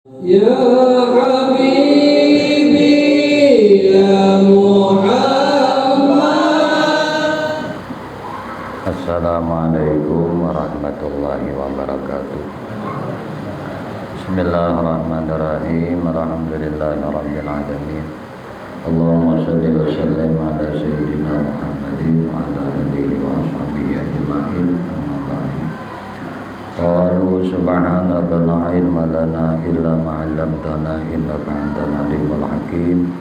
Ya Habibi ya Muhammad. Assalamualaikum warahmatullahi wabarakatuh. Bismillahirrahmanirrahim. Alhamdulillahirabbil alamin. Allahumma shalli wa sallim ala sayyidina Muhammadin wa ala alihi wa ashabihi ajma'in. Amma ba'du. Qalu subhanaka la ilma lana illa ma 'allamtana innaka antal alimul hakim.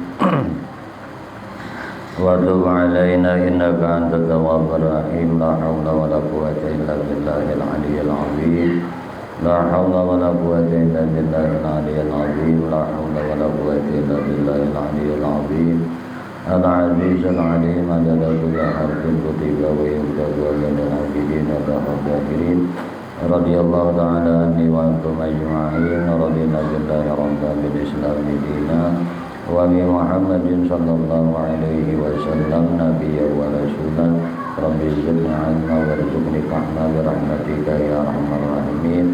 Wa tub 'alaina innaka antat tawwabur rahim. La haula wa la quwwata illa billahil 'aliyyil 'azim. La haula wa la quwwata illa billahil 'aliyyil 'azim. La haula wa la quwwata illa billahil 'aliyyil 'azim. Al-'azizul 'alim adada kulli harfin kutiba wa yumtadu wa minal 'abidin wa dhahirin. Radiyallahu ta'ala anni wa antum ajma'in. Radina billahi rabban bil islami dina wa bi Muhammadin sallallahu alaihi wasallam nabiyya wa rasulan. Rabbi zidni 'ilma warzuqni fahma bi rahmatika ya arhamar rahimin.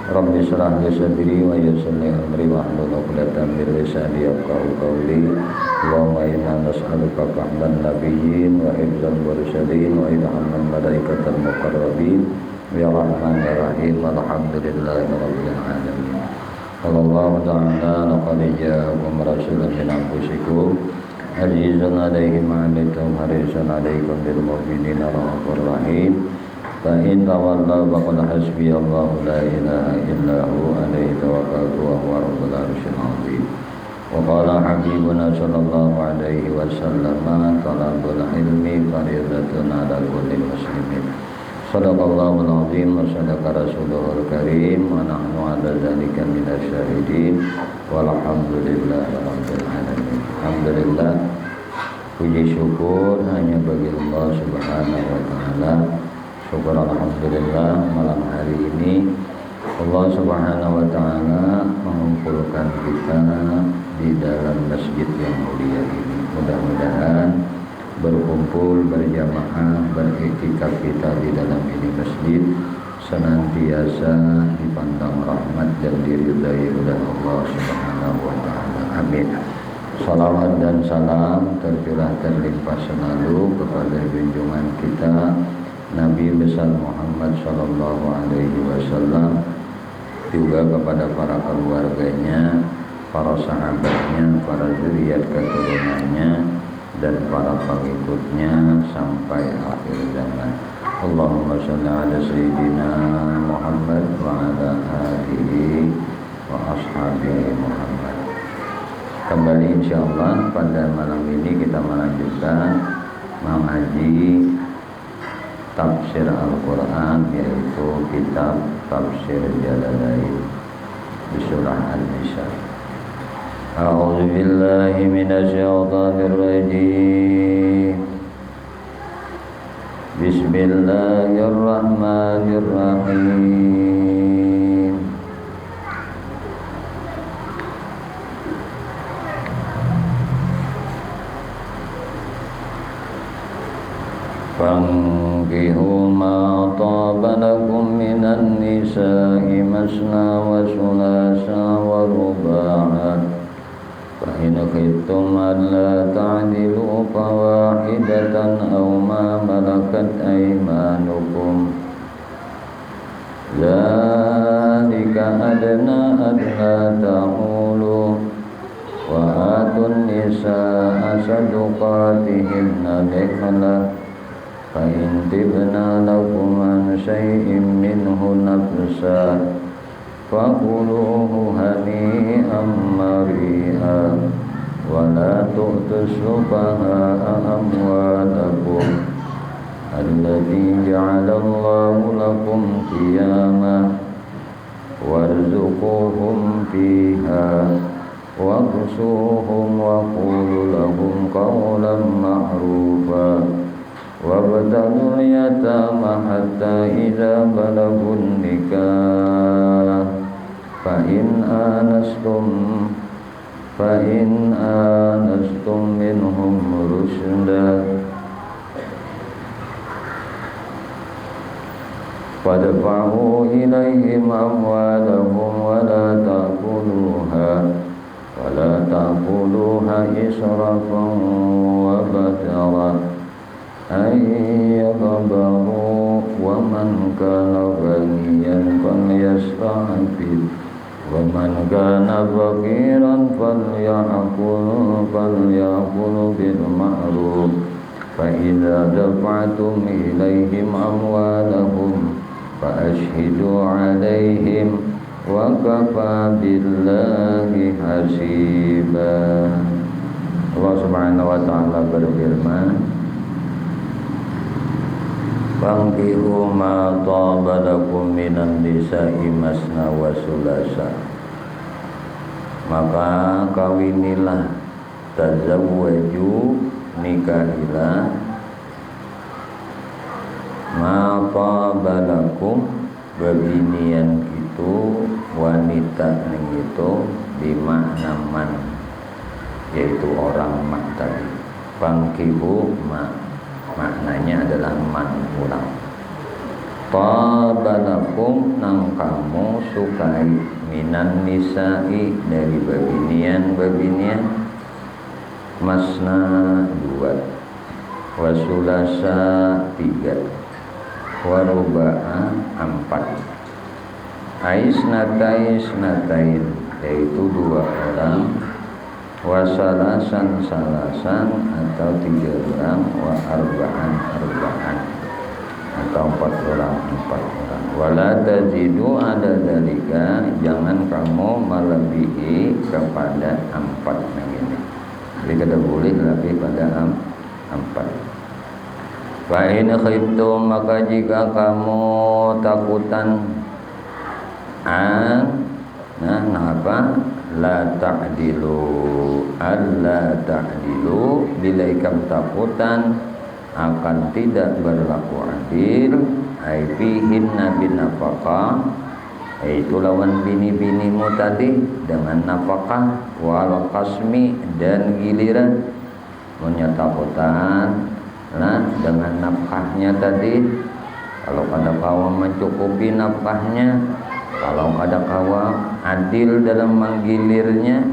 Rabbi shrah li sadri wa yassir li amri wahlul 'uqdatam min lisani yafqahu qawli. Allahumma inna nas'aluka fahman nabiyyin wa hifdzal mursalin wa ilhamal malaikatal muqarrabin. Ya Rahman ya Rahim. Alhamdulillahi rabbil alamin. Allahu ta'ala laqad ja'akum rasulun min anfusikum azizun 'alaihi ma 'anittum harisun 'alaikum bil mu'minina raufur rahim. Fa in tawallaw faqul hasbiyallahu la ilaha illa hu 'alaihi tawakkaltu wa huwa rabbul 'arsyil 'azim. Wa qala habibuna sallallahu alaihi wasallam talabul ilmi fardhatun 'ala kulli muslimin. Sadaqallahul azim wa sadaqa rasuluhul karim wa nahnu ala dzalika minasyahidin walhamdulillahi rabbil alamin. Alhamdulillah, puji syukur hanya bagi Allah Subhanahu wa taala. Syukur alhamdulillah malam hari ini Allah Subhanahu wa taala mengumpulkan kita di dalam masjid yang mulia ini. Mudah-mudahan berkumpul berjamaah beriktikaf kita di dalam ini masjid senantiasa dipandang rahmat dan diridai oleh Allah Subhanahu wa taala. Amin. Salawat dan salam tercurahkan limpah selalu kepada junjungan kita Nabi besar Muhammad sallallahu alaihi wasallam, juga kepada para keluarganya, para sahabatnya, para zuriat keturunannya dan para pengikutnya sampai akhir zaman. Allahumma shalli ala sayyidina Muhammad wa ala alihi wa ashabihi Muhammad. Kembali insyaallah pada malam ini kita melanjutkan mengaji tafsir Al-Quran, yaitu kitab Tafsir Jalalain di surah An-Nisa. A'udzu billahi minasyaitonir rajim. Bismillahirrahmanirrahim. Fankihu ma taba lakum minan nisa'i masna wa sulasa wa ruba'a. فإن خفتم ألا تعدلوا فواحدة أو ما ملكت أيمانكم ذلك أدنى ألا تعولوا وآتوا النساء صدقاتهن نحلة فإن تبن لكم عن شيء منه نفسا فكلوه هنيئا مريئا ولا تؤتوا السفهاء أموالكم التي جعل الله لكم قياما وارزقوهم فيها واكسوهم وقولوا لهم قولا معروفا وابتلوا اليتامى حتى إذا بلغوا النكاح فإن آنستم منهم رشدا fadfa'u ilaihim amwalahum ولا تأكلوها إسرافا وبدرا أن يكبروا ومن كان غنيا فليستعفف ومن كان فقيرا فليأكل بالمعروف فإذا دفعتم إليهم أموالهم فأشهدوا عليهم وكفى بالله حسيبا. Allah Subhanahu wa taala berfirman, "Fankihu ma taba lakum minan nisa'i masna wa sulasa." Maka kawinilah, tazawwaju, nikahilah, ma taba lakum, babinian itu wanita ning itu di makna man, yaitu orang mak tadi. Fangkihu ma, maknanya adalah man ulang. Tabalakum, nang kamu sukai, minan nisa'i, dari babinian, masna 2, wasulasa 3, waruba'a 4, Aisnatain, yaitu 2 orang, wasalasan atau 3 orang, wa arba'an atau 4 orang. Wala tazidu ada dalika, jangan kamu melebihi kepada 4 begini. Jadi kada boleh lebih pada 4. Fa in khiftum, maka jika kamu takutan la ta'dilu, bila ikam takutan akan tidak berlaku adil, ai fihinna binafaqah, yaitu lawan bini-binimu tadi dengan nafkah, wal qasmi, dan giliran. Punya takutan nah dengan nafkahnya tadi, kalau ada kawan mencukupi nafkahnya, kalau ada kawan adil dalam menggilirnya,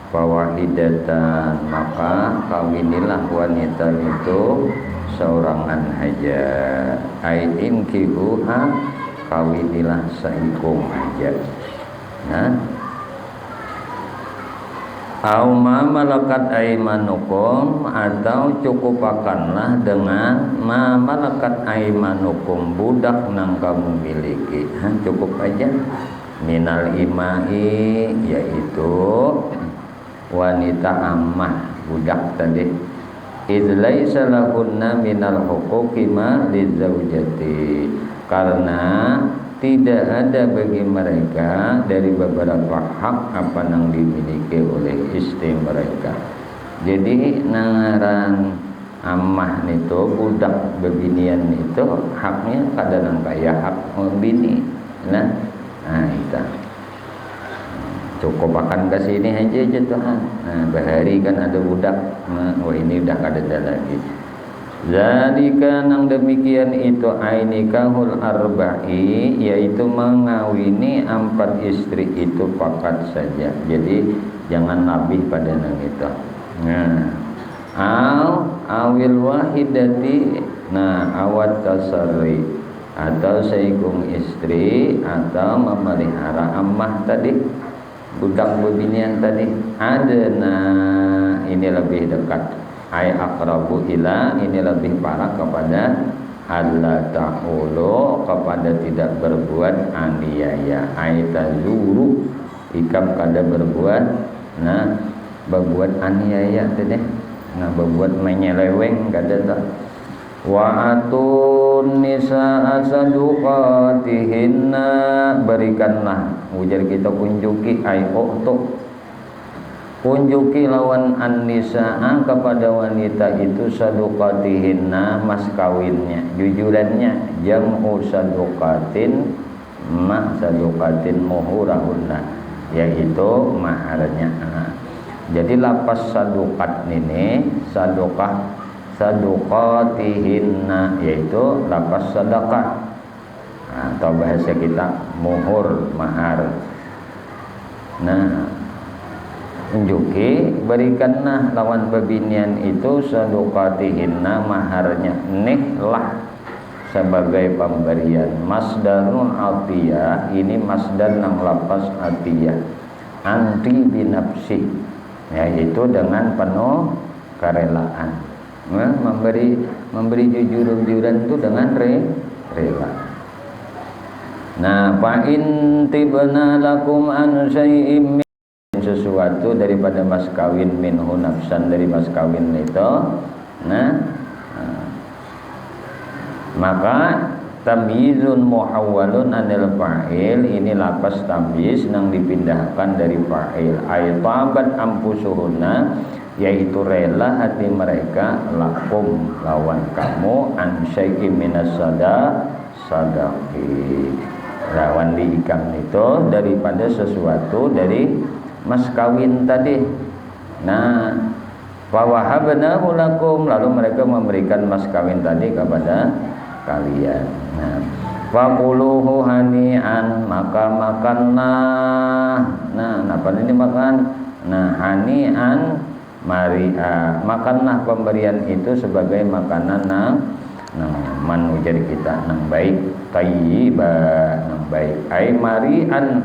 fawahidatan, maka kawinilah wanita itu seorangan haja. Ai inkihuha, kawinilah seikung haja. Nah, au ma malakat aimanukum, atau cukupakanlah dengan ma malakat aimanukum, budak nang kamu miliki. Cukup aja. Minal imai, yaitu wanita ammah, budak tadi. Idz laisa lahunna minal huquqi ma lizaujati, karena tidak ada bagi mereka dari beberapa hak apa yang dimiliki oleh istri mereka. Jadi nangaran ammah itu, budak bebinian itu, haknya kadang kayak hak bini. Nah itu cukup akan ke sini aja Tuhan. Nah, bahari kan ada budak, wah ini udah kada ada lagi. Zalika, nang demikian itu, ainikahul arba'i, yaitu mengawini 4 istri itu pakat saja. Jadi jangan lebih pada nang itu. Nah, awil wahidati, nah awat tasarri, atau seikung istri, atau memelihara ammah tadi, budak bebinian tadi. Ada, nah ini lebih dekat. Ai aqrabu ila, ini lebih parah kepada alla ta'ulu, kepada tidak berbuat aniaya. Ai tazuru, ikam kada berbuat, nah berbuat aniaya tadi. Nah berbuat menyeleweng kada tak. Wa atun nisaa saduqatihinna, berikanlah, ujar kita kunjuki, ai uktu, kunjuki lawan an-nisaa, kepada wanita itu, saduqatihinna, mas kawinnya, jujurannya, jam'u saduqatin, ma saduqatin muhurahunna, yaitu maharnya. Jadi lapas saduqat ini, saduqatihinna, yaitu lapas sadaqah. atau bahasa kita muhur, mahar. Nah, unjuki berikanlah lawan babinian itu sadaqatihinna, maharnya niklah sebagai pemberian. Masdarun atiyah, ini masdar nang lapas atiyah, anti binafsi, yaitu dengan penuh kerelaan. Nah, memberi jujur-jujuran itu dengan rela. Nah, fa in tibna lakum an syai'im, sesuatu daripada mas kawin, minhu nafsan, dari mas kawin itu. Nah, maka tamyizun muhawwalun anil fa'il, ini lapas tamyiz yang dipindahkan dari fa'il. Ay tabat ampusuhunna, yaitu rela hati mereka, lakum lawan kamu, an syai'im minas sadaqi, lawan diikam itu daripada sesuatu dari mas kawin tadi. Nah, fawahabnahu lakum, lalu mereka memberikan mas kawin tadi kepada kalian. Nah, faquluhu hani'an, maka makanlah. Nah, apa ini makan? Nah, hani'an mari'a, makanlah pemberian itu sebagai makanan nang man ujar kita nang baik, thayyibah nang baik, ai mari'an.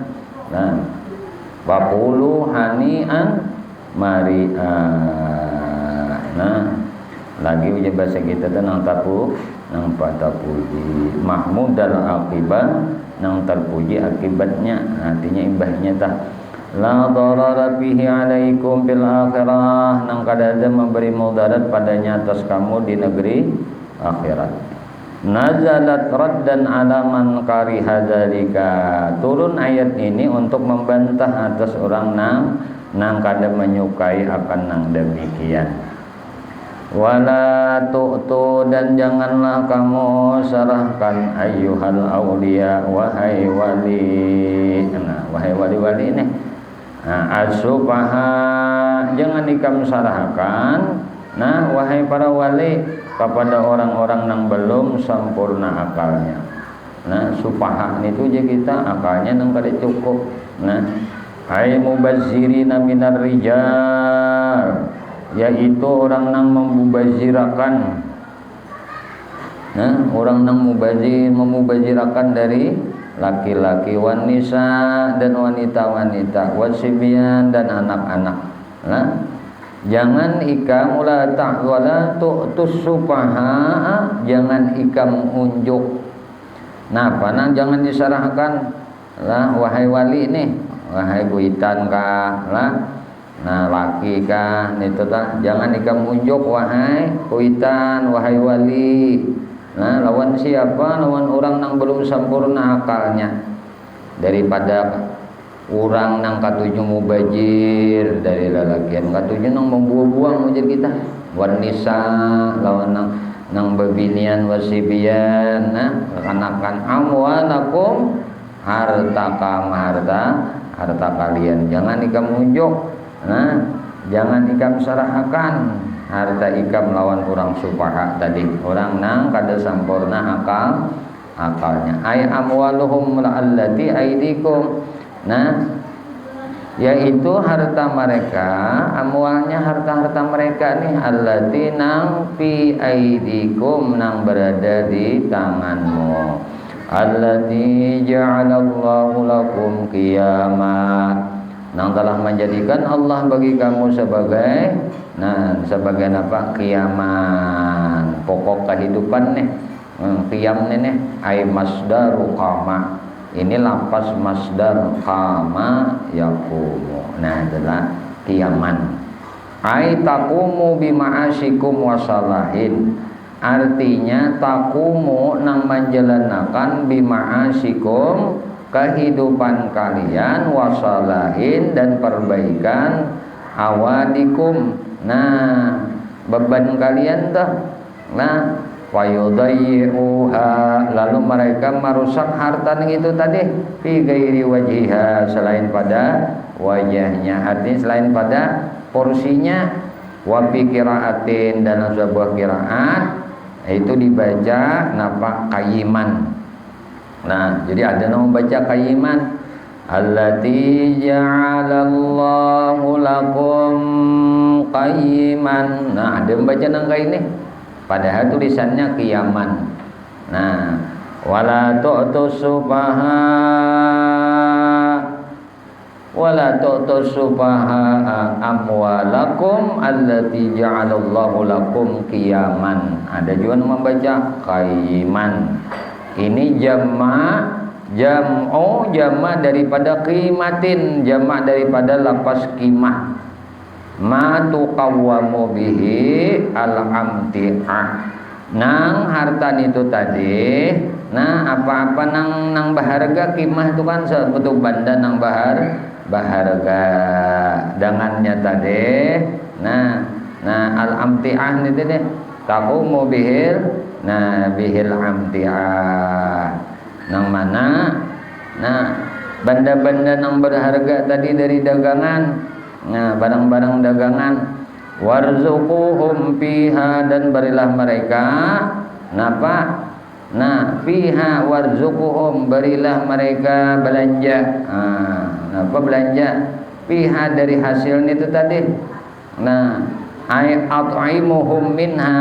Nah, faqulu hani'an mari'a. Nah, lagi ujar bahasa kita tu nang tapu, nang patapuji, mahmud dal akibat, nang terpuji akibatnya, artinya imbahnya tah. La darara fihi alaikum bil akhirah, nang kada ada memberi mudarat padanya atas kamu di negeri akhirat. Nazalat raddan ala man kariha dzalika, turun ayat ini untuk membantah atas orang nang kada menyukai akan nang demikian. Wala tu'tu, dan janganlah kamu serahkan ayyuhal awliya, wahai wali. Nah, wahai wali-wali ini, as-sufaha, jangan ikam serahkan. Nah, wahai para wali, kepada orang-orang yang belum sempurna akalnya. Nah, sufaha itu je kita akalnya nang kada cukup. Nah, ai mubazzirina minar rijal, yaitu orang yang memubazirakan. Nah, orang yang memubazirakan dari laki-laki, wanita dan wanita-wanita, wasibyan dan anak-anak. Nah, jangan ikam wala tu'tus sufaha, jangan ikam unjuk. Nah, panang jangan diserahkan lah, wahai wali nih, wahai buitan kah lah. Nah, laki kah itu tak, jangan ikam unjuk wahai kuitan, wahai wali. Nah, lawan siapa? Lawan orang yang belum sempurna akalnya, daripada orang yang katuju mubajir dari lelakian, katuju nang membuang-buang mujir kita. Wan nisa, lawan nang babinian wasibian. Nah, kanakan amwalakum, harta kalian jangan ikam unjuk. Nah, jangan ikam serahkan harta ikam lawan orang sufaha tadi, orang nang kada sempurna akalnya. Ay amwaluhum allati aidikum. Nah, yaitu harta mereka, amwalnya harta-harta mereka nih, allati nang fi aidikum, nang berada di tanganmu. Allati ja'alallahu lakum qiyamah, nang telah menjadikan Allah bagi kamu sebagai apa? Qiyaman, pokok kehidupan nih. Qiyam nih ay masdaru qama, ini lapas masdar qama yaqumu. Nah, adalah qiyaman. Ay taqumu bima'asyikum wasalahin, artinya taqumu nang menjalankan bima'asyikum, kehidupan kalian, wasalahin dan perbaikan, awadikum, nah beban kalian dah. Nah, fayudayyi'uha, lalu mereka merusak harta itu tadi, fi ghairi wajiha, selain pada wajahnya, artinya selain pada porsinya. Wa fi qiraatin, dalam sebuah qiraat itu dibaca napa qayiman. Nah, jadi ada yang membaca qayiman. Allati ja'alallahu lakum qayiman. Nah, ada yang baca nangka ini. Padahal tulisannya qiyaman. Nah, wala tu'tus sufaha amwalakum allati ja'alallahu lakum qiyaman. Ada juga yang membaca qayiman. Ini jam'u daripada qimatin, jamak daripada lafaz qimah. Ma tuqawwamu bihi al-amti'ah. Nang harta itu tadi, nah apa-apa nang baharga qimah itu kan sebutu banda nang baharga dengannya tadi. Nah al-amti'ah itu deh taqumu bihil amti'ah. Nang mana? Nah, benda-benda nang berharga tadi dari dagangan. Nah, barang-barang dagangan. Warzuquhum fiha, dan berilah mereka napa? Nah, fiha warzuquhum, berilah mereka belanja. Napa belanja? Fiha dari hasilnya itu tadi. Nah, ay at'imuhum minha,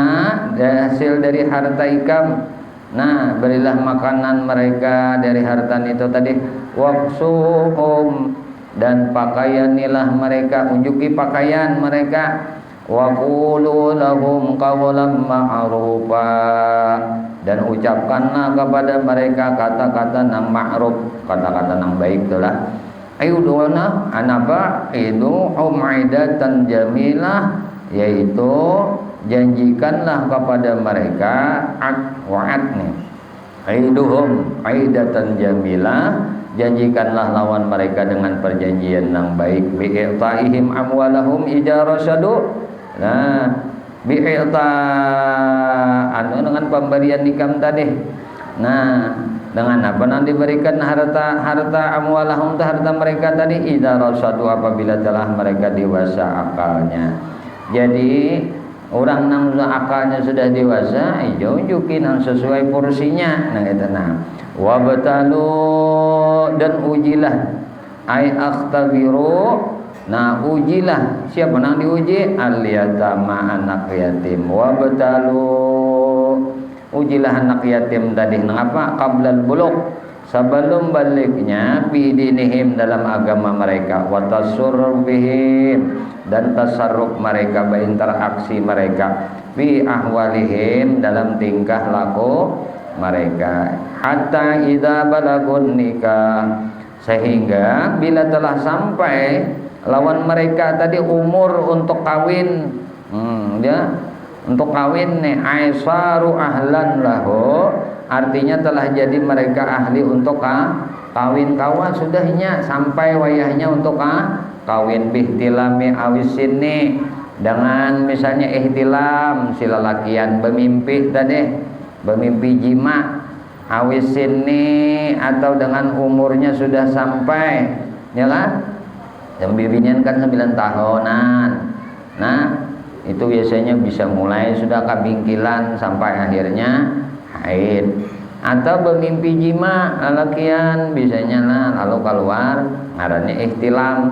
hasil dari harta ikam. Nah, berilah makanan mereka dari harta itu tadi. Waqsuhum, dan pakaianilah mereka, unjuki pakaian mereka. Wa qulu lahum qawlan ma'rufa, dan ucapkanlah kepada mereka kata-kata nang ma'ruf, kata-kata nang baik itulah. Ayuduna anaba itu umaidatan jamilah, yaitu janjikanlah kepada mereka wa'ad nih. Aiduhum aidatan jamilah, janjikanlah lawan mereka dengan perjanjian yang baik. Bi'itaihim amwalahum ijarasadu. Nah, bi'ita dengan pemberian nikam tadi. Nah, dengan apa nanti diberikan harta amwalahum, harta mereka tadi, ijarasadu, apabila telah mereka dewasa akalnya. Jadi orang nang akalnya sudah dewasa, junjukin yang sesuai porsinya. Nah itu wabtalu, dan ujilah, ay akhtabiru. Nah ujilah, siapa nang diuji? Al-yatama, anak yatim. Wabtalu, ujilah anak yatim tadi nang apa? Qablal bulugh, sebelum baliknya, fi dinihim, dalam agama mereka. Wa tasurrufihim, dan tasarruf mereka, berinteraksi mereka. Fi ahwalihim, dalam tingkah laku mereka. Hatta idza balagun nikah, sehingga bila telah sampai lawan mereka tadi umur untuk kawin, untuk kawin nih, aisaru ahlan lahu, artinya telah jadi mereka ahli untuk kawin kawan, sudahnya sampai wayahnya untuk kawin. Bihtilami awisin nih, dengan misalnya ihtilam, si lelakian bermimpi tadi, bermimpi jima, awisin nih, atau dengan umurnya sudah sampai, ya kan? Yang bibinya kan 9 tahunan. Nah, itu biasanya bisa mulai sudah kabingkilan sampai akhirnya haid. Atau bermimpi jima lelakian, bisanya lah lalu keluar, ngarannya ihtilam.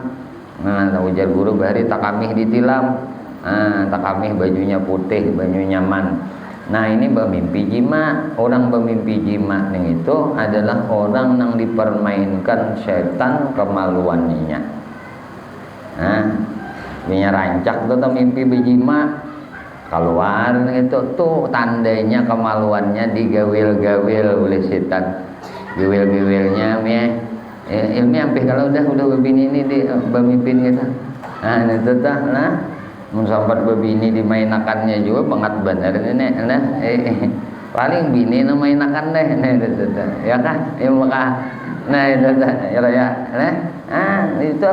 Nah, ujar guru bahari takamih ditilam. Takamih bajunya putih, baju nyaman. Nah, ini bermimpi jima. Orang bermimpi jima itu adalah orang yang dipermainkan setan kemaluannya. Nah, punya rancak tuh mimpi berjima keluar itu tuh tandanya kemaluannya digawil-gawil oleh setan. Gawil-gawilnya ilmi hampir kalau udah begini ini di bermimpin gitu. Nah, itu tah nah mensambat bebini dimainakannya juga banget bener ini nah paling bini mainakan deh nah itu ya kan ya maka nah itu ya nah itu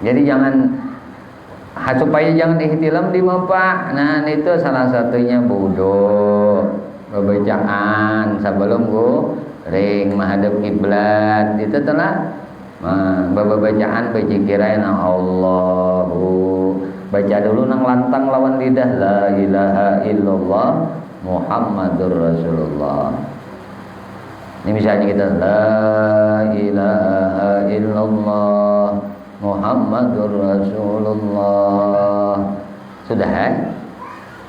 jadi jangan supaya jangan ihtilam di mapa. Nah itu salah satunya bodoh, bacaan sebelum ring menghadap kiblat itu telah bacaan bacikirain Allahu, baca dulu nang lantang lawan lidah la ilaha illallah Muhammadur Rasulullah. Ini misalnya kita la ilaha illallah Muhammadur Rasulullah. Sudah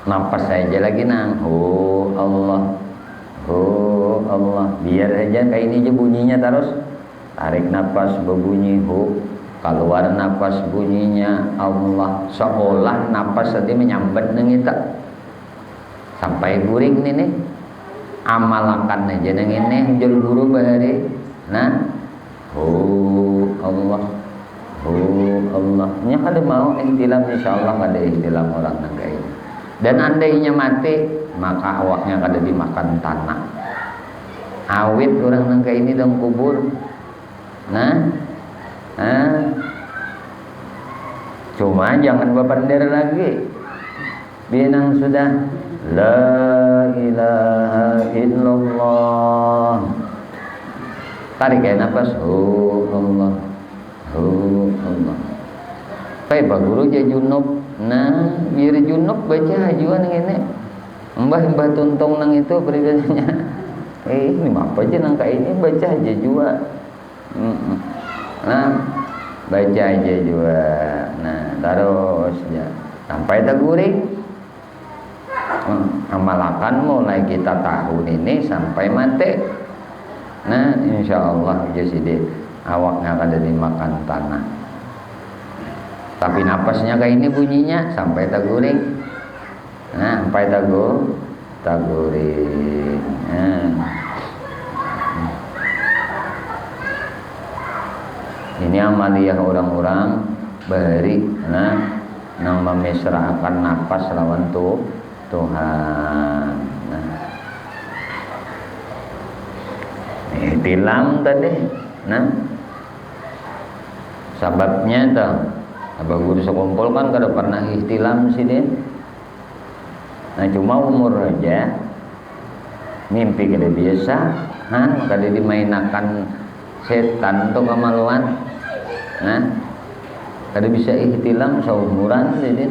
napas saja lagi nang. Oh Allah. Oh Allah. Biar aja kayak ini aja bunyinya terus. Tarik napas berbunyi hu. Keluar napas bunyinya Allah. Seolah napas tadi menyambat nang kita. Sampai guring nih. Amalkan aja nang ini jul guru bahari. Nah. Oh Allah. Oh Allah. Nya kada mau ihtilam insyaallah kada ihtilam orang nang kayak ini. Dan andainya mati maka awaknya kada dimakan tanah. Awit orang nang kayak ini dalam kubur. Nah. Cuma jangan berbender lagi. Binang sudah la ilaha illallah. Tarik ya nafas. Oh Allah. Oh Allah. Kayak pak guru je junub. Nah, biar junub baca hajuan ini. Mbah tuntong nang itu berbedanya. Ini apa aja nang kayak ini baca aja juga. Nah, baca aja juga. Nah, terus ya sampai teguring. Amalakan mulai kita tahun ini sampai mati. Nah, insya Allah jadi awaknya akan dimakan tanah. Tapi napasnya kayak ini bunyinya sampai teguring. Nah, sampai teguring. Ini amaliyah orang-orang beri nang memesraakan napas lawan Tuhan. Ihtilam tadi. Sebabnya tuh abah guru sekumpul kan kada pernah ihtilam sih dia. Nah cuma umur aja mimpi kada biasa, kada dimainakan setan tuh kemaluan. Nah kada bisa ihtilam seumuran jadi.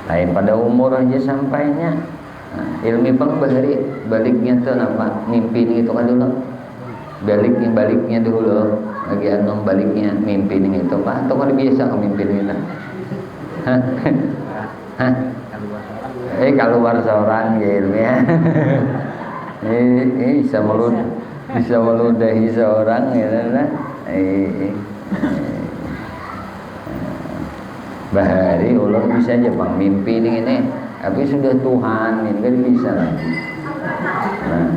Lain pada umur aja sampainya. Ilmi bang baliknya tuh apa mimpi itu kan dulu. Baliknya dulu lagi baliknya mimpi itu pak atau kan biasa ke mimpi itu. Keluar seorang ya ilmiah. Bisa meludahi seorang ya bahari ulur bisa aja bang mimpi ini tapi sudah Tuhan ini kan bisa lagi. Nah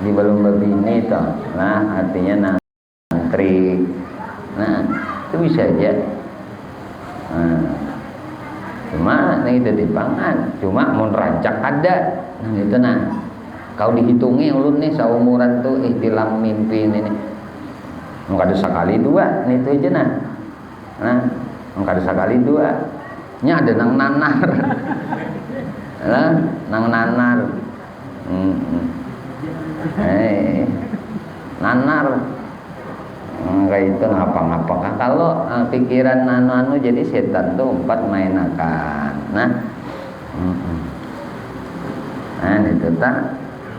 di belum begini toh nah artinya nantri. Nah itu bisa aja. Cuma itu dipangan cuma mau rancak ada itu kau dihitungi ulun nih seumuran tuh ihtilam mimpi ini nggak ada sekali dua itu aja nggak ada sekali dua nya ada nang nanar nang nanar nanar kayak itu ngapa-ngapa kalau pikiran anu jadi setan tuh empat mainakan. Nah itu tak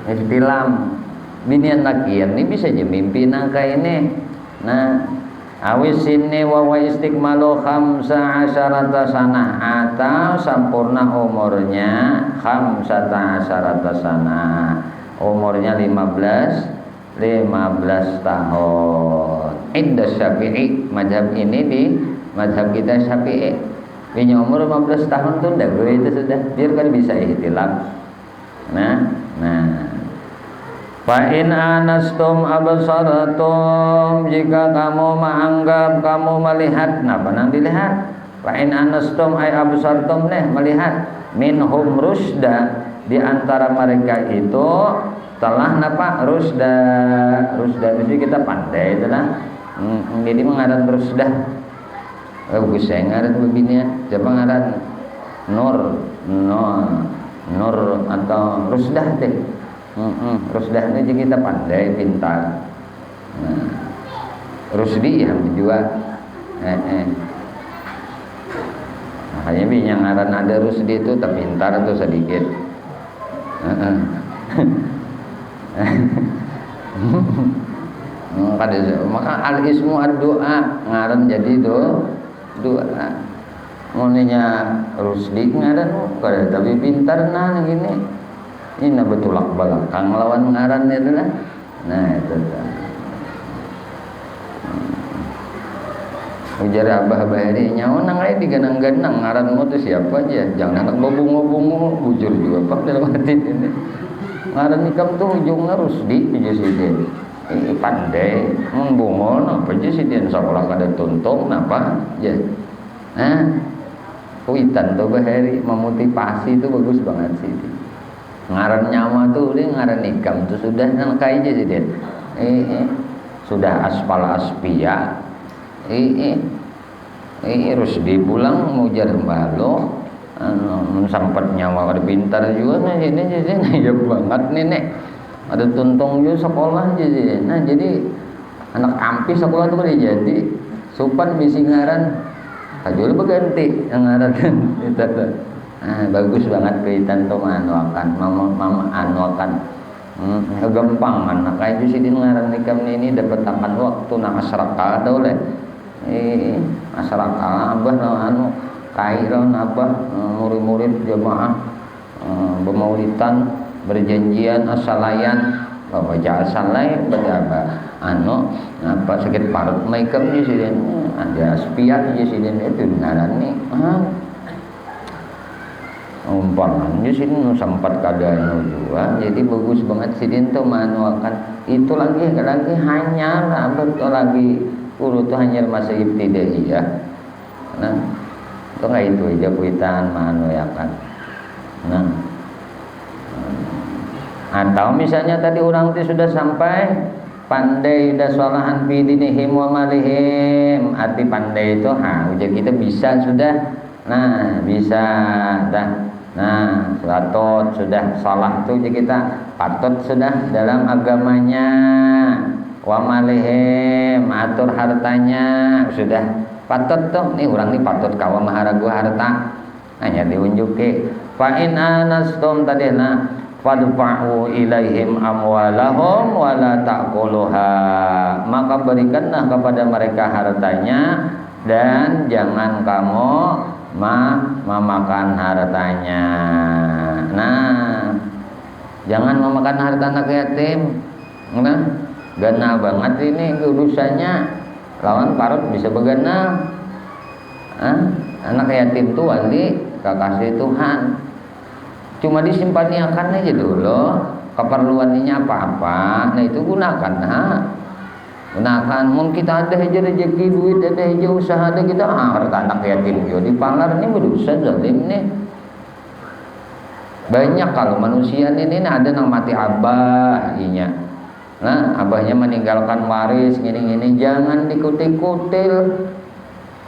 ihtilam binian lakian ini bisa aja mimpi kayak ini. Nah awis ini wa istiqmalu khamsa asyarata sanah atau sampurna umurnya khamsata asyarata sanah umurnya 15 tahun. Indah Syafi'i madhab ini di madhab kita Syafi'i punya umur 15 tahun tuh udah gue itu sudah biar kan bisa ihtilam. Nah fa in anastum absaratum jika kamu menganggap kamu melihat nang dilihat fa in anastum ay absartum melihat minhum rusda di antara mereka itu telah rusda itu kita pandai itu jadi mengaran rusda bagus saya ngaran begini siapa ngaran nur atau rusdah teh. Rusdah itu kita pandai pintar. Rusdi yang dijual. Makanya yang ngaran ada rusdi itu tapi pintar itu sedikit. Maka al-ismu ad-doa ngaran jadi doa. Muninya Rusdi ngaran kada tapi pintar nah gini. Ini betulak belakang lawan ngaran itu lah. Nah itu kan. Ujar Abah Bahari nyawa nang lain diganang-ganang ngaran mu tuh siapa aja. Jangan anak bobong-bobong bujur juga Pak dalam hati ini. Ngaran ikam tuh ujungnya Rusdi aja sih dia. Pandai membungol apa aja sih dia sekolah kada tuntung apa ya. Nah, kuitan tuh Bahari memotivasi itu bagus banget sih. Ngaran nyawa tuh dia ngaran ikam tuh sudah nang aja sih dia. Sudah aspal aspia. Rusdi pulang mujar balo sempat nyawa ada pintar juga nah ini ya banget nenek ada tuntung juga sekolah jadi nah jadi anak ampi sekolah tuh boleh jadi supan bisi ngaran kajul berganti yang ngaran itu bagus banget kaitan tuh anuakan mama anuakan gampang anak aja sih di ngaran nikam ini dapat akan waktu nak asraka boleh masyarakat abah anu kairon abah murid-murid jemaah bermaulidan berjanjian asalayan baca asalai berapa anu apa sakit parut maikam di sini ada spiat di sini itu ngaran nih umpaman di sini sempat kadang juga jadi bagus banget sini tuh manualkan itu lagi hanya betul lagi urut tuh hanya masa ibtidaiyah. Nah, itu nggak itu aja kuitan manu ya kan. Nah, atau misalnya tadi orang itu sudah sampai pandai dah sholahan fi dinihim wa malihim. Arti pandai itu ujar kita bisa sudah. Nah, bisa dah. Nah, patut sudah salah tuh kita patut sudah dalam agamanya. Wa malihim atur hartanya sudah patut tuh nih orang nih patut kawa maharagu harta hanya diunjuki fa in anastum tadina fadfa'u ilaihim amwalahum wa la ta'kuluha maka berikanlah kepada mereka hartanya dan jangan kamu memakan hartanya. Nah, jangan memakan harta anak yatim. Nah, gana banget ini urusannya lawan parut bisa begana anak yatim tuh wali kekasih Tuhan cuma disimpankan aja dulu keperluannya apa-apa nah itu gunakan mungkin kita ada aja rezeki duit ada aja usaha ada kita harta anak yatim yo dipalar ini berdosa zalim nih banyak kalau manusia ini ada yang mati abah inya. Nah, abahnya meninggalkan waris gini-gini jangan dikutil-kutil.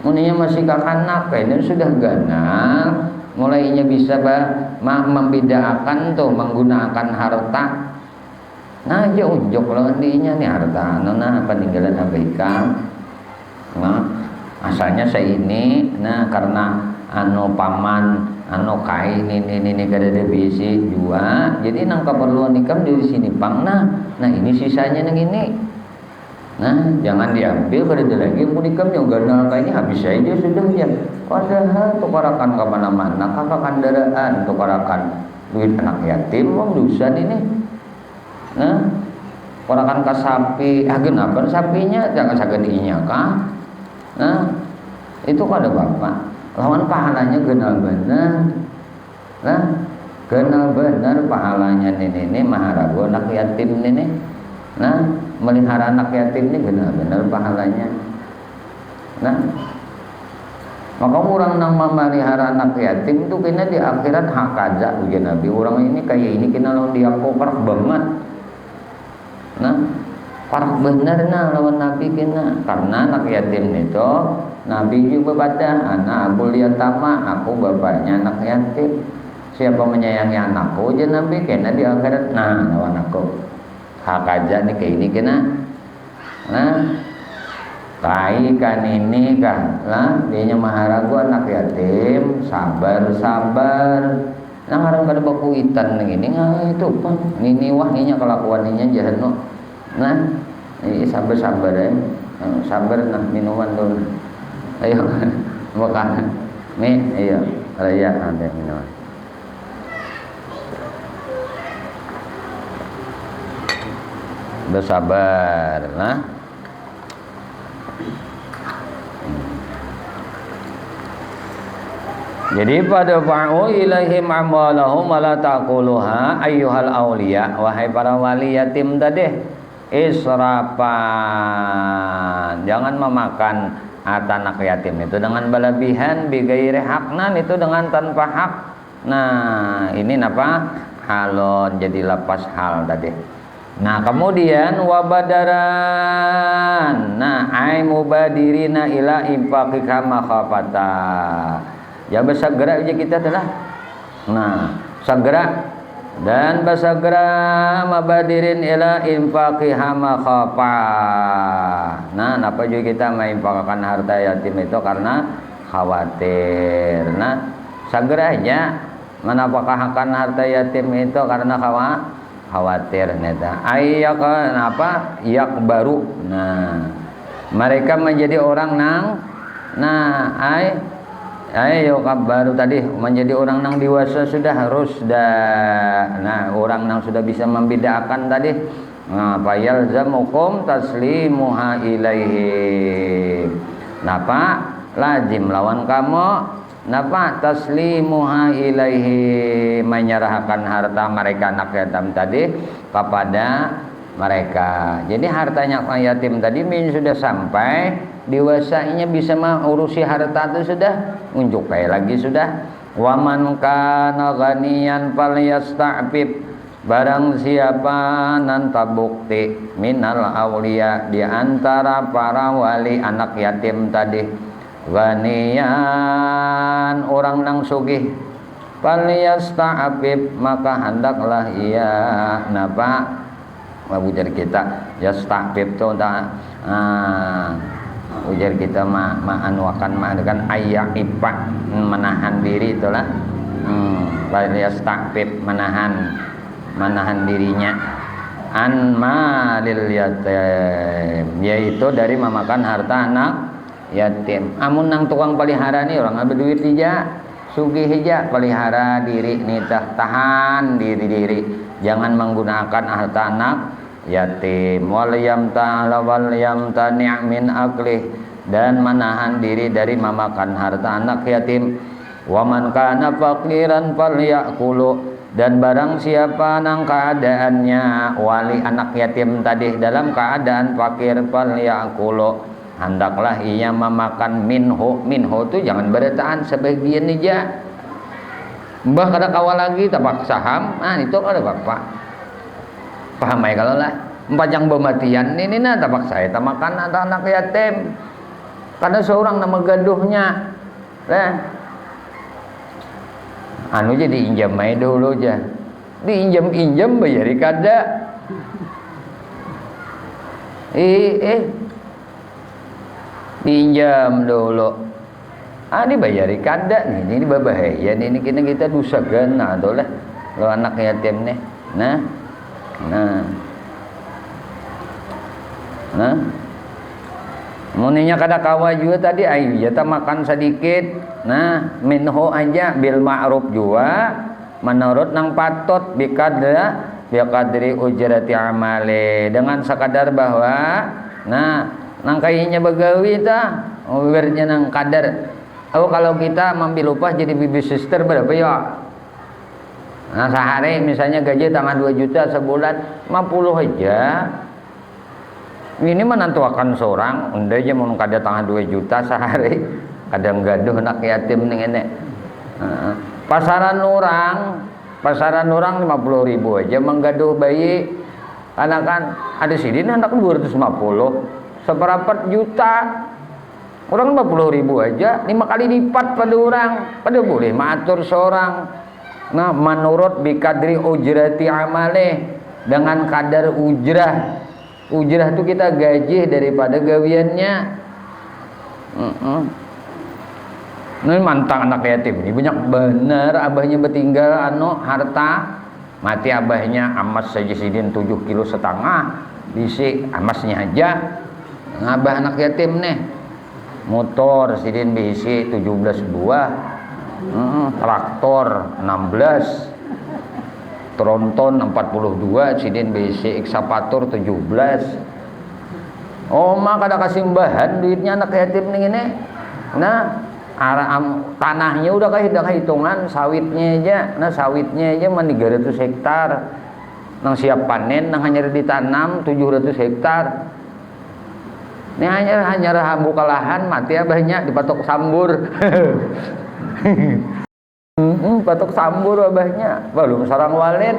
Muninya masih kakanak, ini sudah ganal, mulainya bisa membedakan tuh menggunakan harta. Nah, aja unjuk loh dinya nih harta. Nah, peninggalan abaikan. Nah, asalnya saya ini, nah karena anu paman anu kain ini kada ada bisi jua jadi nang keperluan ikam dari sini pang nah ini sisanya nang ini nah jangan diambil kada ada lagi pun ikam yang ganal kainnya habis saja sudah ya padahal tukarakan ke mana-mana kakak kendaraan tukarakan duit anak yatim mau dosa ini nah tukarakan ke sapi kenapa sapinya jangan saged inya kah nah itu kada bapak lawan pahalanya kenal benar nah kenal benar pahalanya ini maharagu anak yatim ini nah melihara anak yatim ini kenal benar pahalanya nah maka orang yang memelihara anak yatim itu kena di akhirat hak aja ujian Nabi orang ini kayak ini kena lawan dia parah banget nah parah benar nah lawan Nabi kena karena anak yatim itu Nabi juga baca anak abul yatama aku bapaknya anak yatim siapa menyayangi anakku aja Nabi kena di akhirat nah lawan aku hak aja nih kayak ini kena nah kai kan ini kan lah dianya maharagu anak yatim sabar Nang harang kada bakuitan nang ini itu pa. Nini wah ninya kelakuan ninya jahan no. Nah, ini sabar-sabar ya. Sabar nah minuman dulu. Ayo makan. Nih, ayo. Raya ada minuman. Bersabar, nah. Jadi pada fa'u ilaihim amalahum wala taquluha ayyuhal awliya, wahai para wali yatim tadi, israfan, jangan memakan harta anak yatim itu dengan berlebihan, bigairi haknan, itu dengan tanpa hak. Nah ini apa? Halon, jadi lepas hal tadi. Nah kemudian wabadaran, nah ay mubadirina ila infaqi kama khafata, ya bersegera aja kita telah. Nah segera dan bersegera mabadirin ila infaqi hama khafa. Nah kenapa juga kita menginfakkan harta yatim itu karena khawatir. Nah segera aja menafkahkan harta yatim itu karena khawatir neta. Ayyak apa? Yak baru. Nah mereka menjadi orang ayo baru tadi menjadi orang nang dewasa sudah harus dah. Nah orang nang sudah bisa membedakan tadi. Nah fayalzamukum taslimuha ilaihi. Napa lazim lawan kamu napa taslimuha ilaihi, menyerahkan harta mereka anak yatim tadi kepada mereka. Jadi hartanya yatim tadi sudah sampai dewasanya bisa mengurusi harta itu sudah unjuk kayak lagi sudah. Waman kana ghaniyan falyasta'fif, barang siapa nanta bukti minal aulia di antara para wali anak yatim tadi, ghaniyan orang nang sugih, falyasta'fif maka hendaklah ia napa ujar kita yasta'fif tu ujar kita ma'anwakan dengan ayyak ipak menahan diri itulah. Yasta'fif menahan dirinya an malil yatim, yaitu dari memakan harta anak yatim. Amun nang tukang pelihara nih orang berduit aja sugih aja pelihara diri nih tahan diri jangan menggunakan harta anak yatim. Wal yamta'ala wal yamtani' min aklih, dan menahan diri dari memakan harta anak yatim. Wa man kana faqiran falyakulu, dan barang siapa nang keadaannya wali anak yatim tadi dalam keadaan fakir, falyakulu hendaklah ia memakan minhu itu jangan bertahan sebagian aja. Mbah kada kawal lagi tapak saham, nah itu ada bapak paham ya kalau lah empajang pematian ini nah tapak saya tamakan anak yatim karena seorang nama gaduhnya anu jadi injam aja dulu aja diinjam bayari kada diinjam dulu dibayari kada nih, ini berbahaya nih, ini kita dosa gana tuh lah lo anak yatim nih. Nah muninya kada kawa juga tadi ayo jata makan sedikit. Nah minho aja bil ma'ruf juga menurut nang patut biqadri ujrati amale, dengan sekadar bahwa nang kayaknya begawi ta ubernya nang kadar. Kalau kita ambil upah jadi baby sister berapa ya? Nah sehari misalnya gaji tangan 2 juta sebulan 50 aja. Ini menantuakan seorang unda aja mau kada tangan 2 juta sehari, kadang gaduh anak yatim nih ini. Pasaran orang 50.000 aja menggaduh bayi anak kan ada sini anak 250 seperempat juta. Orang 50.000 aja 5 kali lipat pada orang, pada boleh matur seorang. Nah menurut bikadri ujrati amale, dengan kadar ujrah itu kita gaji daripada gawiannya. Ini mantang anak yatim ini banyak bener, abahnya bertinggal harta, mati abahnya amas saja sidin 7,5 kilo, bisi amasnya aja. Abah anak yatim nih, motor sidin bisi 17 buah, traktor 16, tronton 42, sidin bisi ekskavator 17. Oma kada kasih bahan duitnya anak yatim nih ini. Nah, tanahnya udah hitungan, sawitnya aja, sawitnya aja mah 300 hektar. Nang siap panen, nang hanya ditanam 700 hektar. Ini hanya buka lahan, mati abahnya dipatok sambur. Patok sambur abahnya, belum sarang walid.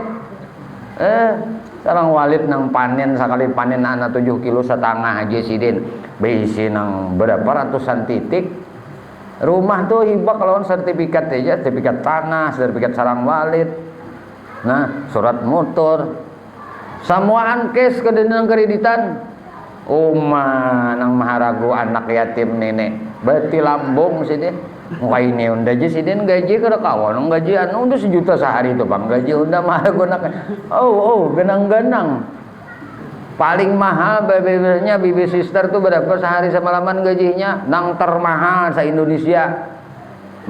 Sarang walid nang panen sekali panen anak 7,5 kilo aja sidin. Beisi nang berapa ratusan titik. Rumah tuh hibah kalau sertifikat aja, sertifikat tanah, sertifikat sarang walid, nah surat motor, samuaan kes kedenang kreditan. Nang maharagu anak yatim nenek, berarti lambung sih deh. Muka ini unda aja sih deh gaji kada kawan, gaji udah 1 juta sehari tuh bang, gaji unda maharagu nak, genang-genang. Paling mahal bibinya bibi sister tuh berapa sehari semalaman gajinya? Nang termahal se Indonesia.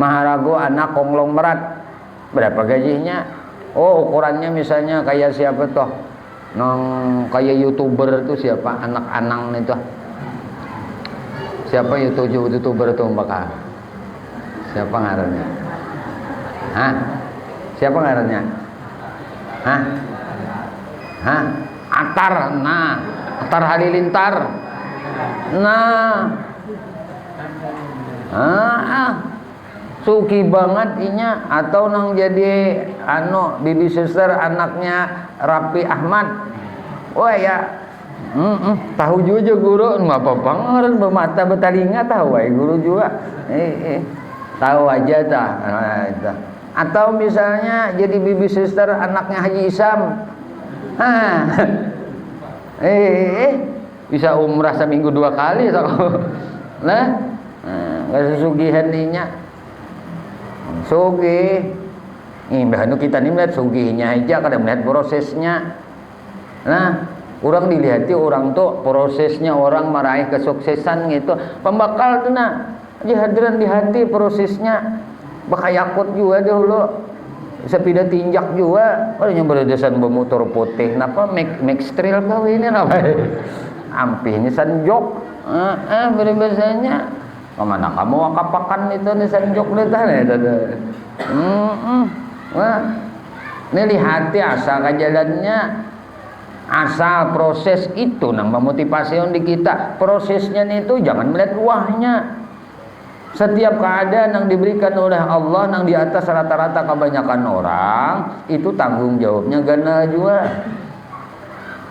Maharago anak konglomerat berapa gajinya? Ukurannya misalnya kayak siapa tuh? Nang kayak YouTuber tuh siapa? Anak-anang itu. Siapa YouTuber tuh bakal? Siapa ngarannya? Hah? Siapa ngarannya? Hah? Atar Halilintar. Suki banget inya. Atau nang jadi bibi sister anaknya Rapi Ahmad. Tahu juga guru, apa banget bermata bertalinga tahu guru juga. Tahu aja dah. Atau misalnya jadi bibi sister anaknya Haji Isam. Bisa umrah seminggu 2 kali nggak sesugihan ninya sugih. Bahkan kita nih melihat sugihnya aja, kadang melihat prosesnya. Orang dilihati orang tuh prosesnya, orang meraih kesuksesan gitu, pembakal tuh hadiran di hati prosesnya. Bakayakut juga dulu sepeda tinjak juga, yang berdesain bermotor putih, napa make trail kau ini napa? Ampihnya sanjok, berbesarnya. Kemana kamu wakapakan itu nih sanjok letan ini lihati asal jalannya, asal proses itu nang memotivasi di kita. Prosesnya itu jangan melihat wahnya. Setiap keadaan yang diberikan oleh Allah yang di atas rata-rata kebanyakan orang itu tanggung jawabnya gana juga.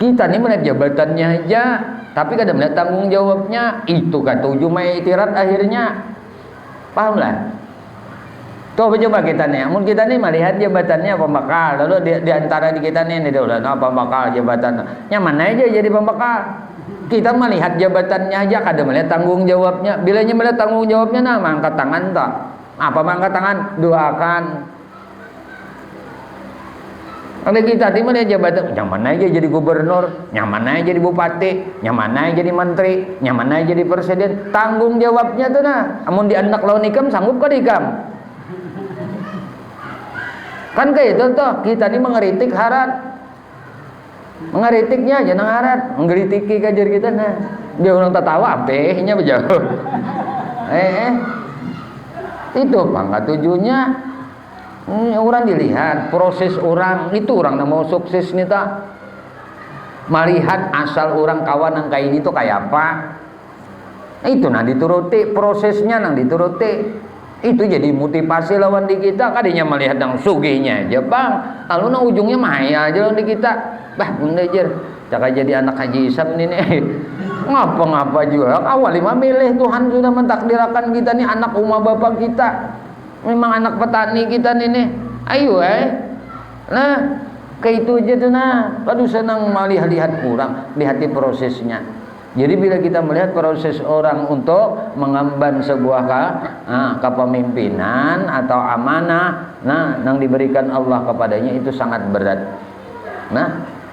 Kita nih melihat jabatannya aja, tapi kadang melihat tanggung jawabnya. Itu kan tujuh itirat akhirnya. Paham lah? Coba kita nih, mungkin kita nih melihat jabatannya pembakal, lalu di antara di kita nih udah pembakal jabatan. Yang mana aja jadi pembakal? Kita melihat jabatannya aja, kadang melihat tanggung jawabnya. Bilanya melihat tanggung jawabnya, angkat tangan tak? Apa angkat tangan? Doakan. Kalau kita timur ya jabatan, yang mana aja jadi gubernur, yang mana aja jadi bupati, yang mana aja jadi menteri, yang mana aja jadi presiden. Tanggung jawabnya tuh amun di anak lawan ikam sanggup kan ikam? Kan kayak itu tuh, kita ini mengeritik harat. Mengeritiknya jangan harat, mengkritiki kajar kita dia orang tertawa apehnya berjauh. Itu pangkat tujuannya. Orang dilihat proses orang itu, orang mau sukses nih tak melihat asal orang kawan yang kayak ini tuh kayak apa. Itu dituruti prosesnya, dituruti. Itu jadi motivasi lawan di kita. Kadinya melihat yang sugihnya aja bang, lalu ujungnya maya aja lawan di kita. Bunda jer, jangan jadi anak Haji Isam ini ngapa-ngapa juga. Awal lima milih Tuhan sudah mentakdirkan kita nih anak umah bapak kita. Memang anak petani kita nih. Ayo kayak itu aja tuh Aduh senang melihat kurang, lihati prosesnya. Jadi bila kita melihat proses orang untuk mengemban sebuah kepemimpinan atau amanah, yang diberikan Allah kepadanya itu sangat berat.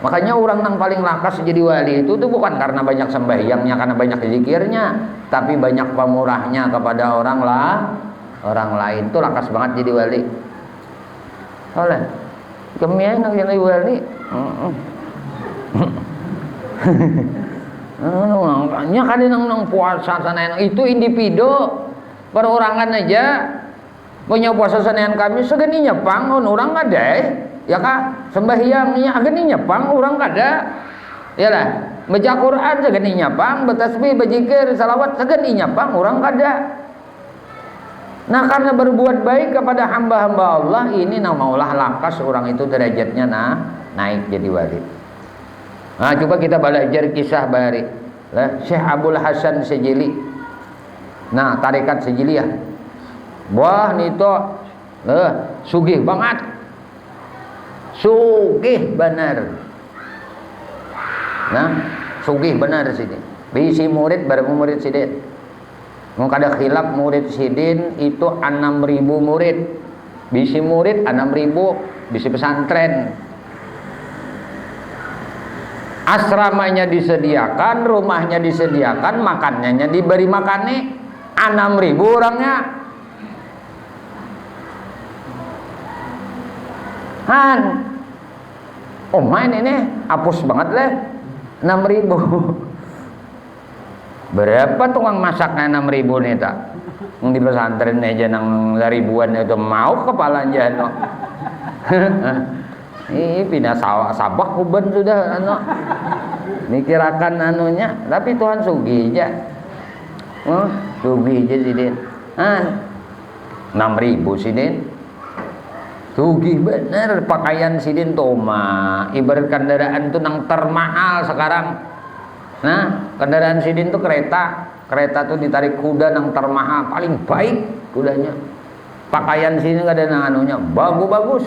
Makanya orang yang paling lakas jadi wali itu tuh bukan karena banyak sembahyangnya, karena banyak zikirnya, tapi banyak pemurahnya kepada orang lain. Tuh lakas banget jadi wali. Oleh kemian yang jadi wali. Nya kadang nang puasa Senin itu individu perorangan aja punya puasa Senin Kamis segeninya pang orang ada ya kak sembahyangnya ageninya pang orang kada ya lah baca Quran segeninya pang bertasbih berzikir salawat segeninya pang orang kada. Nah karena berbuat baik kepada hamba-hamba Allah ini namaulah lakas orang itu derajatnya naik jadi wali. Nah coba kita belajar kisah bari Syekh Abdul Hasan Sejili. Nah tarekat Sejiliyah. Wah nito sugih banget. Sugih benar. Nah sugih benar sini. Bisi murid baru murid sidin. Mau kada khilaf murid sidin itu 6.000 murid. Bisi murid 6.000 bisi pesantren. Asramanya disediakan, rumahnya disediakan, makanannya diberi makannya 6.000 orangnya. Main ini hapus banget lah 6.000. Berapa tukang masaknya 6.000 nih tak? Yang di pesantren aja nang ribuan itu mau kepala jano. Ini pindah sawah sabak kuban sudah mikirakan anunya, tapi Tuhan sugi aja. Sugi aja sidin. 6.000 sidin. Sugi bener pakaian sidin toma. Ibarat kendaraan tuh nang termahal sekarang. Nah, kendaraan sidin tuh kereta. Kereta tuh ditarik kuda nang termahal, paling baik kudanya. Pakaian sidin enggak ada nang anunya, bagus-bagus.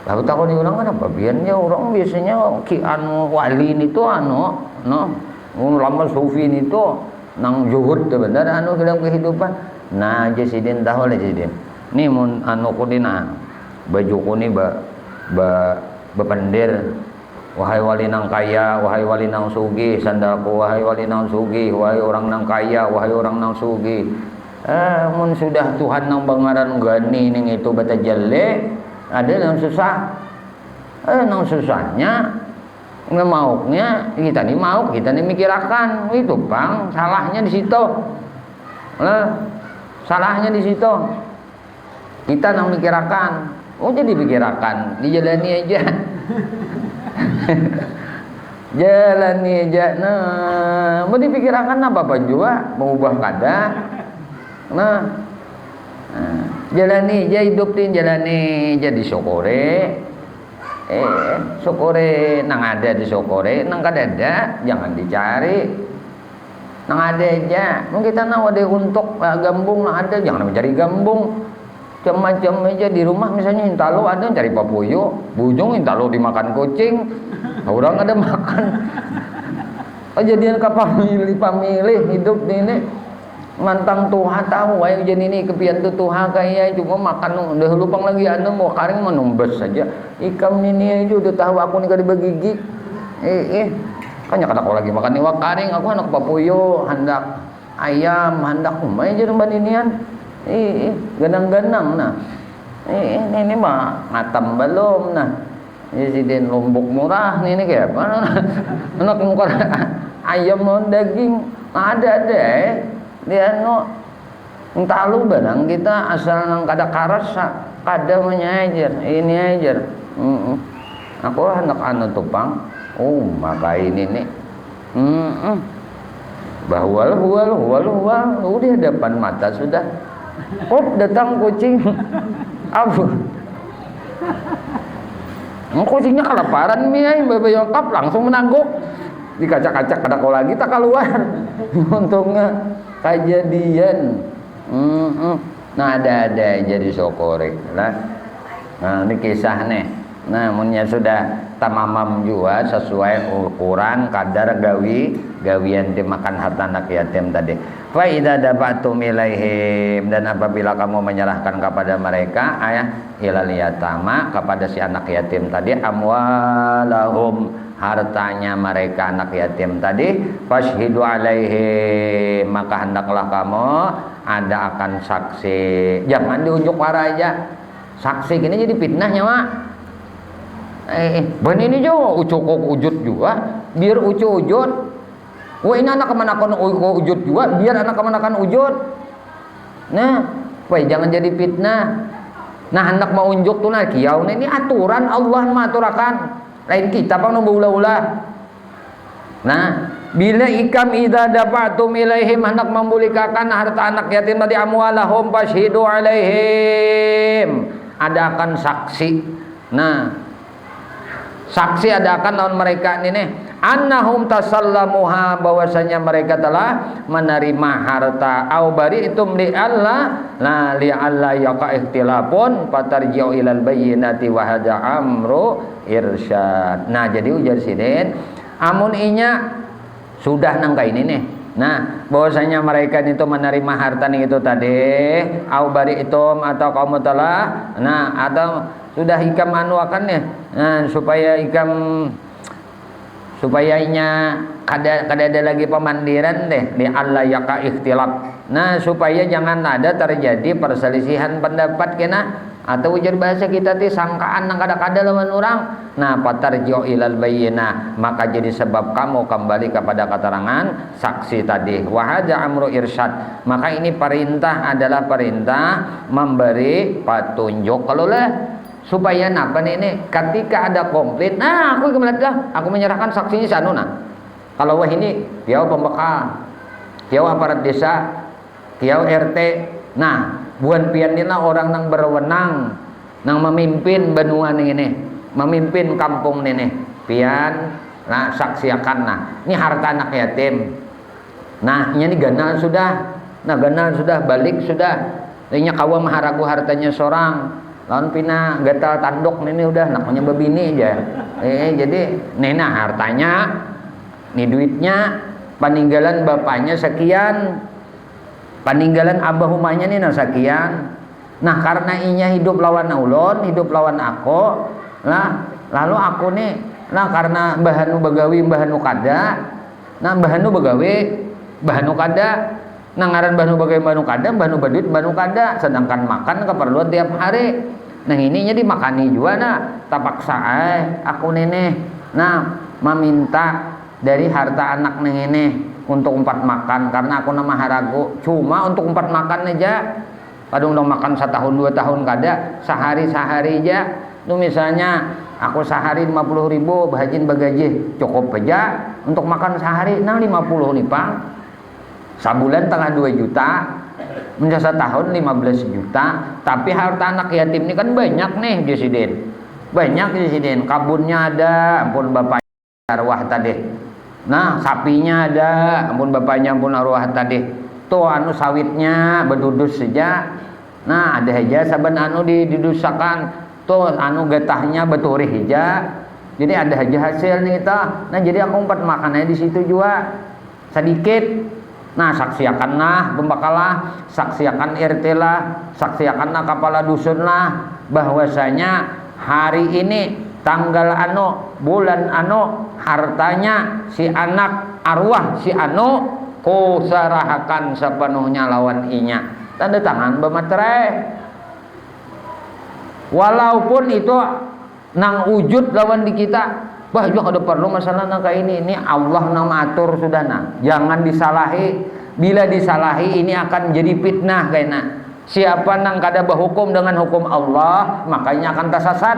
Lalu takut nih orang kan apa biarnya orang biasanya anu wali itu lama sufi itu nang juhud tuh bener dalam kehidupan. Nah jasidin tahu lah jasidin. Nih mun anu kudina baju kuni bependir. Wahai wali nang kaya, wahai wali nang sugi, sandaku wahai wali nang sugi, wahai orang nang kaya, wahai orang nang sugi. Mun sudah Tuhan nang bangaran gani ning itu bata jelle. Ada yang susah, yang susahnya ngemaunya kita nih mau kita nih mikirakan itu bang salahnya di situ, salahnya di situ kita nang mikirakan, jadi pikirakan dijalani aja, jalani aja, mau dipikirakan apa juga mengubah kada, jalani aja hidupin jalani jadi syukure syukure nang ada di syukure nang kada ada jangan dicari nang ada aja mungkin kita nang ada untuk gambung nang ada jangan mencari gambung macam-macam aja di rumah misalnya intalo ada cari papuyo bujung intalo dimakan kucing orang ada makan kejadian pamilih hidup ini mantang Tuhan tahu ayo jadi ini kepian tu Tuhan kaya cuma makan udah lupang lagi anu mau karing menumbes saja ikam ini aja udah tahu aku nih kada begigi kan ya kada aku lagi makan iwak karing aku anak papuyo hendak ayam hendak umay aja remban inian ganang-ganang nah ini mah ngatam belum nah Presiden Lombok murah ini kayak apa anak muka ayam non daging ada dia entah lu barang kita asal nang kada karas kada menyajar ini ajar aku anak anu tupang maka ini nih bahwal di hadapan mata sudah datang kucing apa kucingnya kelaparan miai bebayokap langsung menangguk dikacak-kacak kada kau lagi tak keluar untungnya kejadian nah ada jadi sokorek lah nah ini kisah nih Namunnya sudah tamamam juga sesuai ukuran kadar gawian dimakan harta anak yatim tadi. Fa idza dafatum ilaihim, dan apabila kamu menyerahkan kepada mereka ilal yatama, kepada si anak yatim tadi, amwalahum, hartanya mereka anak yatim tadi, fashhidu alaihim, maka hendaklah kamu ada akan saksi. Jangan diunjuk para aja. Saksi gini jadi fitnahnya, Mak. Ben ini juga ucuk ujud juga, biar ucuk ujud. Wah, ini anak kemanakan ujud juga, biar anak kemanakan ujud. Nah, wah jangan jadi fitnah. Nah, hendak mau unjuk tuh nah kiau, ini aturan Allah maturakan. Lain kita pang nunggu ulah-ulah. Nah, bila ikam idza dafatum ilaihim, hendak membulikakan harta anak yatim tadi, amwalahum fashhidu alaihim, ada akan saksi. Nah, saksi ada akan lawan mereka ini nih, annahum tasallamuha, bahwasanya mereka telah menerima harta, au bari'tum li Allah la li Allah yaqa ikhtilafun fatarji'u ilal bayyinati wa hada amru irsyad. Nah, jadi ujar sidin amun inya sudah nangka ini nih. Nah, bahwasanya mereka itu menerima harta nih itu tadi, au bari'tum, atau kamu telah, nah, atau sudah ikam anu akan ya, nah, supaya supayanya ada lagi pemandiran deh di Allah yaka ikhtilaf. Nah, supaya jangan ada terjadi perselisihan pendapat kena, atau ujar bahasa kita ti sangkaan nang kada-kada lawan orang. Nah, patarji'u ilal bayyinah, maka jadi sebab kamu kembali kepada keterangan saksi tadi. Wa hadza amru irsyad, maka ini perintah adalah perintah memberi petunjuk. Kalau lah supaya napa ini ketika ada konflik, nah aku kembalilah, aku menyerahkan saksinya sanu. Nah, kalau wah ini tiau pembekal, tiau aparat desa, tiau RT, nah buan pian dina orang nang berwenang nang memimpin benua ini, memimpin kampung ini pian, nah saksiakan, nah ini harta anak yatim, nah ini ganal sudah, nah ganal sudah, balik sudah, ini kawa maharagu hartanya seorang, lawan pina gatal tanduk ini udah naknya babini aja. Jadi nena hartanya, nih duitnya, peninggalan bapaknya sekian, peninggalan abah rumahnya nih sekian. Nah, karena inya hidup lawan ulun, hidup lawan aku, lah lalu aku nih, nah karena bahanu begawi bahanu kada, nah bahanu begawi bahanu kada, nah ngaran bahanu begawi bahanu kada, bahanu badut bahanu kada, sedangkan makan keperluan tiap hari. Nah, ininya dimakani juga, nah tapaksa aku nenek, nah meminta dari harta anak nenek untuk empat makan, karena aku nama haragu cuma untuk empat makan aja, kadang dong makan 1 tahun 2 tahun kada, sehari aja. Itu misalnya aku sehari 50.000 bahajin bagaji cukup aja untuk makan sehari, nah 50 nih pang, sabulan tengah 2 juta, menjasa tahun 15 juta. Tapi harta anak yatim ini kan banyak nih Jesiden, banyak Jesiden, kabunnya ada, ampun bapaknya arwah tadi, nah sapinya ada, ampun bapaknya ampun arwah tadi, tuh anu sawitnya berdudus saja, nah ada aja saban anu didusakan, tuh anu getahnya beturih aja, jadi ada aja hasil nih kita. Nah, jadi aku empat makannya di situ juga sedikit. Nah, saksiakan nah pembakalah, saksiakan RT lah, saksiakan nah kepala dusun lah, bahwasanya hari ini tanggal anu, bulan anu, hartanya si anak arwah si anu ku sarahakan sepenuhnya lawan inya. Tanda tangan bermaterai. Walaupun itu nang wujud lawan di kita, bah juga ada perlu masalah nang kayak ini Allah nama atur sudah, nah jangan disalahi. Bila disalahi ini akan jadi fitnah kayaknya. Siapa nang kada berhukum dengan hukum Allah, makanya akan tersesat.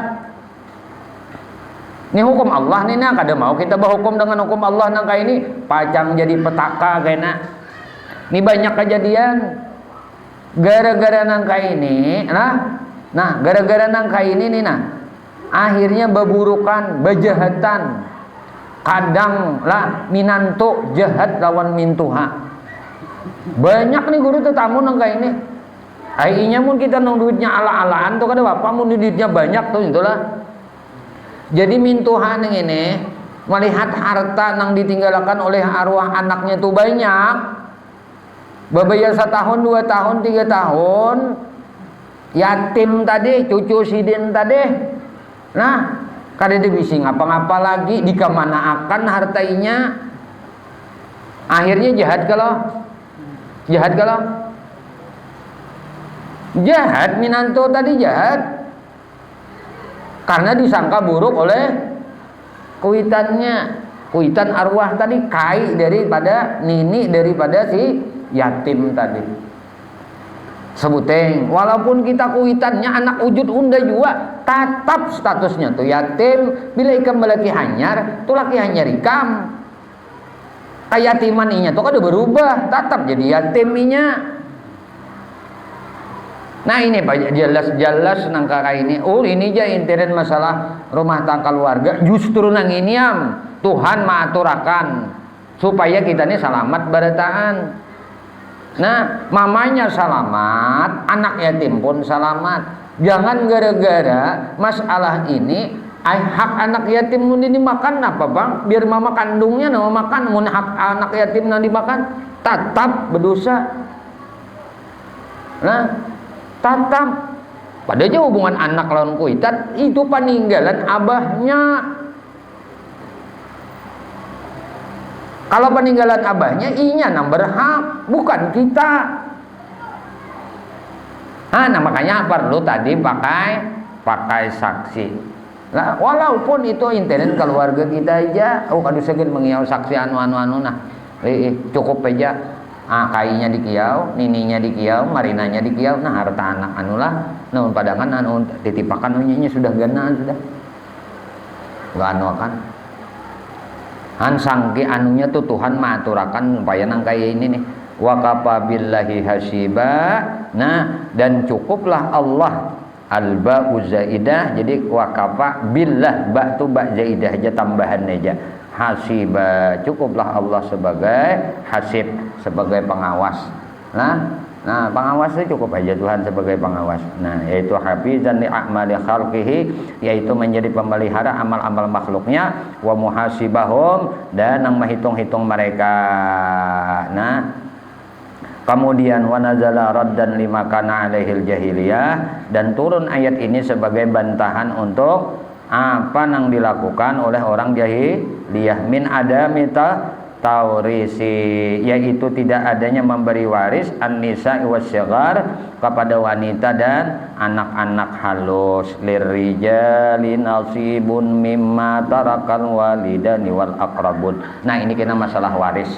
Ini hukum Allah nih, nah kada mau kita berhukum dengan hukum Allah nang kayak ini, pacang jadi petaka kayaknya. Ini banyak kejadian gara-gara nang kayak ini, nah gara-gara nang kayak ini nih, nah akhirnya beburukan, bejahatan, kadang lah minantu jahat lawan mintuha. Banyak nih guru tetamu nang kayak ini. Ainya mun kita nang duitnya ala-alaan tuh kada apa, mun duitnya banyak tuh itulah. Jadi mintuhan ini melihat harta yang ditinggalkan oleh arwah anaknya itu banyak, babaya 1 tahun, 2 tahun, 3 tahun, yatim tadi, cucu sidin tadi. Nah, kada bisa ngapa-ngapa lagi, dikemana akan hartainya. Akhirnya jahat minanto tadi jahat. Karena disangka buruk oleh kuitan arwah tadi, kai daripada nini daripada si yatim tadi. Sebuteng, walaupun kita kuitannya anak wujud unda juga, tetap statusnya tuh yatim. Bila ikam laki hanyar, tuh laki hanyar ikam. Kayatiman inya tuh kada berubah, tetap jadi yatim inya. Nah ini banyak jelas nangka ini. Oh ini aja intern masalah rumah tangga keluarga. Justru nang ini Tuhan mengaturakan supaya kita ini selamat barataan. Nah mamanya selamat, anak yatim pun selamat. Jangan gara-gara masalah ini hak anak yatim nun ini makan apa bang? Biar mama kandungnya nama makan, mun hak anak yatim nanti dimakan tetap berdosa. Nah tatap padahal hubungan anak lawan kuitan itu peninggalan abahnya. Kalau peninggalan abahnya inya nang berhak, bukan kita. Nah makanya perlu tadi pakai saksi. Nah, walaupun itu intern keluarga kita aja, kadu segan mengiau saksi anu nah. Cukup aja. Kainya dikiau, nininya dikiau, marinanya dikiau, nah harta anak anulah, namun padangan anu titipakan nya sudah ganaan sudah, gak anu kan, sangki anunya tuh Tuhan maturakan supaya nang kaya ini nih, wakafa billahi hasiba, nah dan cukuplah Allah al-ba'u zaidah, jadi wakafa billah ba tu ba zaidah aja tambahan aja. Hasiba, cukuplah Allah sebagai hasib, sebagai pengawas. Nah pengawas itu cukup aja Tuhan sebagai pengawas. Nah yaitu hafizan li a'mali khalqihi, yaitu menjadi pemelihara amal-amal makhluknya, wa muhasibahum, dan yang menghitung-hitung mereka. Nah kemudian wa nazala raddan lima kana alaihil jahiliyah, dan turun ayat ini sebagai bantahan untuk apa yang dilakukan oleh orang jahiliyah min adamita taurisi, yaitu tidak adanya memberi waris an-nisa wasyaghar kepada wanita dan anak-anak halus, lirijali nasibun mimma tarakal walidani wal aqrabun. Nah ini kena masalah waris.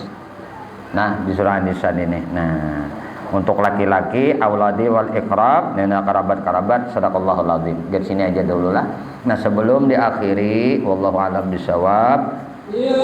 Nah di surah An-Nisa ini. Nah untuk laki-laki auladi wal iqrab, nena kerabat-kerabat, sadaqallahul azim. Dari sini aja dulu lah. Nah sebelum diakhiri, wallahu a'lam bishawab. Ya